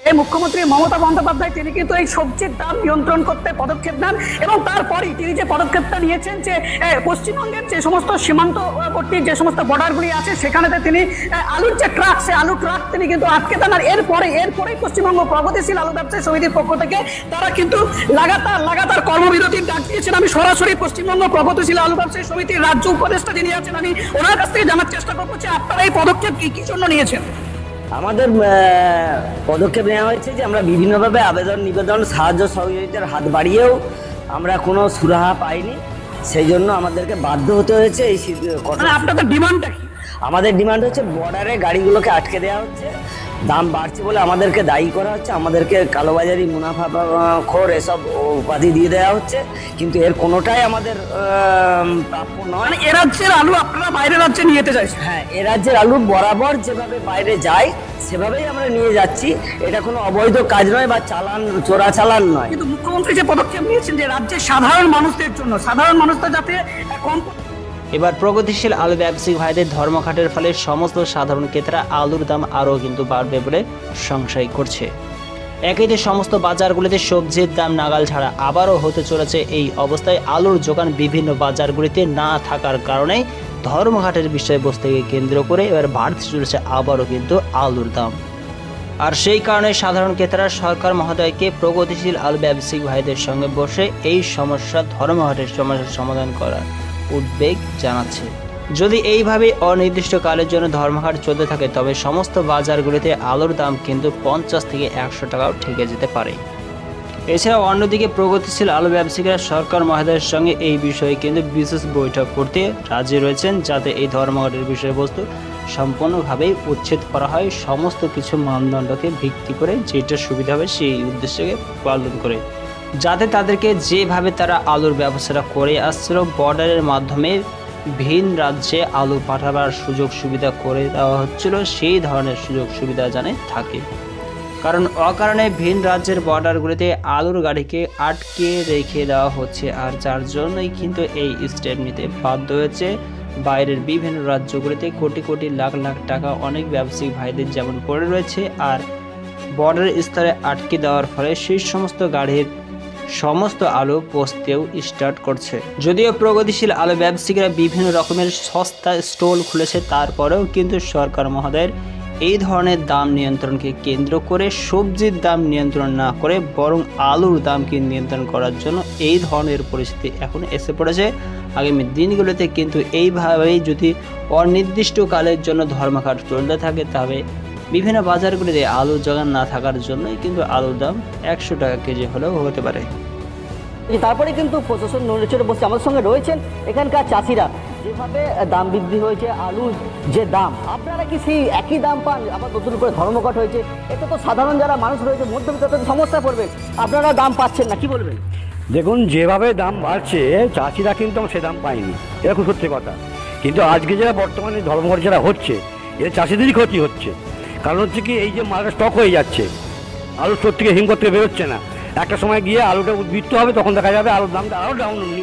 এই মুখ্যমন্ত্রী মমতা বন্দ্যোপাধ্যায় তিনি কিন্তু এই সবজির দাম নিয়ন্ত্রণ করতে পদক্ষেপ নেন এবং তারপরেই তিনি যে পদক্ষেপটা নিয়েছেন যে পশ্চিমবঙ্গের যে সমস্ত সীমান্তবর্তী যে সমস্ত বর্ডারগুলি আছে সেখানেতে তিনি আলুর যে ট্রাক সে আলু ট্রাক তিনি কিন্তু আটকে দেন। আর এরপরেই পশ্চিমবঙ্গ প্রগতিশীল আলু ব্যবসায়ী সমিতির পক্ষ থেকে তারা কিন্তু লাগাতার কর্মবিরতির ডাক দিয়েছেন। আমি সরাসরি পশ্চিমবঙ্গ প্রগতিশীল আলু ব্যবসায়ী সমিতির রাজ্য উপদেষ্টা যিনি আছেন আমি ওনার কাছ থেকে জানার চেষ্টা করবো যে আপনারা এই পদক্ষেপ কি জন্য নিয়েছেন। আমাদের পদক্ষেপ নেওয়া হয়েছে যে আমরা বিভিন্নভাবে আবেদন নিবেদন সাহায্য সহযোগিতার হাত বাড়িয়েও আমরা কোনো সুরাহা পাইনি, সেই জন্য আমাদেরকে বাধ্য হতে হয়েছে এই আপনাদের ডিমান্ডটা কি? আমাদের ডিমান্ড হচ্ছে বর্ডারে গাড়িগুলোকে আটকে দেওয়া হচ্ছে, দাম বাড়ছে বলে আমাদেরকে দায়ী করা হচ্ছে, আমাদেরকে কালোবাজারি মুনাফা খোর এসব উপাধি দিয়ে দেওয়া হচ্ছে, কিন্তু এর কোনোটাই আমাদের প্রাপ্য নয়। মানে এ রাজ্যের আলু আপনারা বাইরের রাজ্যে নিয়ে যেতে চাইছেন? হ্যাঁ, এ রাজ্যের আলু বরাবর যেভাবে বাইরে যায় সেভাবেই আমরা নিয়ে যাচ্ছি, এটা কোনো অবৈধ কাজ নয় বা চোরাচালান নয়। কিন্তু মুখ্যমন্ত্রী যে পদক্ষেপ নিয়েছেন যে রাজ্যের সাধারণ মানুষদের জন্য, সাধারণ মানুষরা যাতে কম। এবার প্রগতিশীল আলু ব্যবসায়িক ভাইদের ধর্মঘটের ফলে সমস্ত সাধারণ ক্রেতারা আলুর দাম আরও কিন্তু বাড়বে বলে সংশয় করছে। একইতে সমস্ত বাজারগুলিতে সবজির দাম নাগাল ছাড়া আবারও হতে চলেছে। এই অবস্থায় আলুর যোগান বিভিন্ন বাজারগুলিতে না থাকার কারণে ধর্মঘটের বিষয়বস্তুকে কেন্দ্র করে এবার বাড়তে চলেছে আবারও কিন্তু আলুর দাম। আর সেই কারণে সাধারণ ক্রেতারা সরকার মহোদয়কে প্রগতিশীল আলু ব্যবসায়িক ভাইদের সঙ্গে বসে এই সমস্যা ধর্মঘটের সমস্যার সমাধান করার উদ্বেগ জানাচ্ছে। যদি এইভাবে অনির্দিষ্টকালের জন্য ধর্মঘট চলতে থাকে তবে সমস্ত বাজারগুলিতে আলুর দাম কিন্তু 50 থেকে 100 টাকাও ঠেকে যেতে পারে। এছাড়াও অন্যদিকে প্রগতিশীল আলু ব্যবসায়ীরা সরকার মহোদয়ের সঙ্গে এই বিষয়ে কিন্তু বিশেষ বৈঠক করতে রাজি রয়েছেন, যাতে এই ধর্মঘটের বিষয়বস্তু সম্পূর্ণভাবেই উচ্ছেদ করা হয়, সমস্ত কিছু মানদণ্ডকে ভিত্তি করে যেটা সুবিধা হবে সেই উদ্দেশ্যকে পালন করে, যাতে তাদেরকে যেভাবে তারা আলুর ব্যবসাটা করে আসছিল বর্ডারের মাধ্যমে ভিন রাজ্যে আলু পাঠাবার সুযোগ সুবিধা করে দেওয়া হচ্ছিল, সেই ধরনের সুযোগ সুবিধা জানে থাকে। কারণ অকারণে ভিন রাজ্যের বর্ডারগুলিতে আলুর গাড়িকে আটকে রেখে দেওয়া হচ্ছে, আর যার জন্যই কিন্তু এই স্টেপ নিতে বাধ্য হয়েছে বাইরের বিভিন্ন রাজ্যগুলিতে কোটি কোটি লাখ লাখ টাকা অনেক ব্যবসায়িক ভাইদের যেমন পড়ে রয়েছে, আর বর্ডার স্তরে আটকে দেওয়ার ফলে সেই সমস্ত গাড়ির সমস্ত আলু পচতেও স্টার্ট করছে। যদিও প্রগতিশীল আলু ব্যবসায়ীরা বিভিন্ন রকমের সস্তা স্টল খুলেছে, তারপরেও কিন্তু সরকার মহোদয়ের এই ধরনের দাম নিয়ন্ত্রণকে কেন্দ্র করে সবজির দাম নিয়ন্ত্রণ না করে বরং আলুর দামকে নিয়ন্ত্রণ করার জন্য এই ধরনের পরিস্থিতি এখন এসে পড়েছে। আগামী দিনগুলোতে কিন্তু এইভাবেই যদি অনির্দিষ্টকালের জন্য ধর্মঘট চলতে থাকে তবে বিভিন্ন বাজারগুলিতে আলুর যোগান না থাকার জন্যই কিন্তু আলুর দাম 100 টাকা কেজি হলেও হতে পারে। তারপরে কিন্তু প্রশাসন নড়েচড়ে বসছে। আমাদের সঙ্গে রয়েছেন এখানকার চাষিরা। যেভাবে দাম বৃদ্ধি হয়েছে, আলুর যে দাম, আপনারা কি সেই একই দাম পান? আবার নতুন করে ধর্মঘট হয়েছে, এতে তো সাধারণ যারা মানুষ রয়েছে মধ্যবিত্ত তাদের সমস্যা পড়বে, আপনারা দাম পাচ্ছেন না, কি বলবেন? দেখুন, যেভাবে দাম বাড়ছে চাষিরা কিন্তু সে দাম পায়নি, এটা খুব সত্যি কথা। কিন্তু আজকে যারা বর্তমানে ধর্মঘট যারা হচ্ছে এর চাষিদেরই ক্ষতি হচ্ছে। কারণ হচ্ছে কি, এই যে মালটা স্টক হয়ে যাচ্ছে, আলু স্টোর থেকে হিমঘর থেকে বেরোচ্ছে না, একটা সময় গিয়ে আলুটা উদ্বৃত্ত হবে, তখন দেখা যাবে আলুর দামটা আরও ডাউন